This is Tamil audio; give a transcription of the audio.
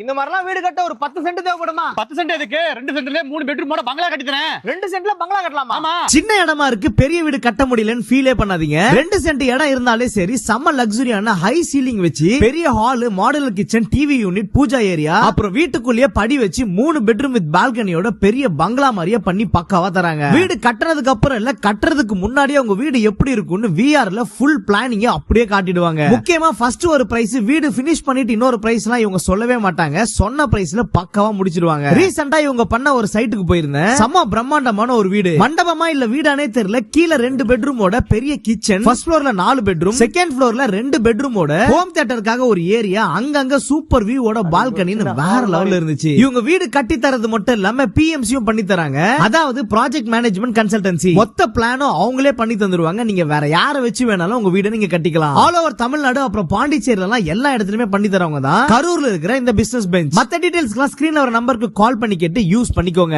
இந்த மாதிரிலாம் வீடு கட்ட ஒரு 10 சென்ட் தேவைப்படுமா? 10 சென்ட் எதுக்கு? 2 சென்ட்ல 3 பெட்ரூமோட பங்களா கட்டி தரேன். 2 சென்ட்ல பங்களா கட்டலாமா? ஆமா. சின்ன இடமா இருக்கு, பெரிய வீடு கட்ட முடியலன்னு ஃபீலே பண்ணாதீங்க. 2 சென்ட் இடம் இருந்தாலே சரி, செம்ம லக்ஸரியான ஹை சீலிங் வச்சு பெரிய hall, modular kitchen, TV unit, puja area, அப்புறம் வீட்டுக்குள்ளேயே படி வச்சு 3 பெட்ரூம் வித் பால்கனியோட பெரிய பங்களா மாதிரியே பண்ணி பக்காவா தராங்க. வீடு கட்டுறதுக்கு அப்புறம் இல்ல, கட்டுறதுக்கு முன்னாடியே உங்க வீடு எப்படி இருக்கும்னு விஆர்ல ஃபுல் பிளானிங் அப்படியே காட்டிடுவாங்க. முக்கியமா ஃபர்ஸ்ட் ஒரு பிரைஸ், வீடு பினிஷ் பண்ணிட்டு இன்னொரு பிரைஸ் எல்லாம் இவங்க சொல்லவே மாட்டாங்க. சொன்ன பிரைஸ்ல பக்காவா முடிச்சிடுவாங்க. ரீசெண்டா இவங்க பண்ண ஒரு சைட்டுக்கு போயிருந்தேன். செம்ம பிரம்மாண்டமான ஒரு வீடு, மண்டபமா இல்ல வீடானே தெரியல. கீழே 2 பெட்ரூமோட பெரிய கிச்சன், ஃபர்ஸ்ட் ஃப்ளோர்ல 4 பெட்ரூம், செகண்ட் ஃப்ளோர்ல 2 பெட்ரூமோட ஹோம் தியேட்டருக்காக ஒரு ஏரியா, அங்கங்க சூப்பர் வியூவோட பால்கனின்னு வேற லெவல்ல இருந்துச்சு. இவங்க வீடு கட்டி தரது மட்டும் இல்லாம பிஎம்சியும் பண்ணி தராங்க. அதாவது ப்ராஜெக்ட் மேனேஜ்மெண்ட் கன்சல்டன்சி. மொத்த பிளானும் அவங்களே பண்ணி தந்துருவாங்க. நீங்க வேற யாரை வச்சு வேணாலும் உங்க வீடு நீங்க கட்டிக்கலாம். ஆல் ஓவர் தமிழ்நாடு அப்புறம் பாண்டிச்சேரியில எல்லாம் எல்லா இடத்துலயுமே பண்ணி தரவங்க தான் கரூர்ல இருக்கிற இந்த பிசினஸ் பெஞ்ச். மத்த டீடைல்ஸ்க்கு ஸ்கிரீன்ல ஒரு நம்பருக்கு கால் பண்ணி கேட்டு யூஸ் பண்ணிக்கோங்க.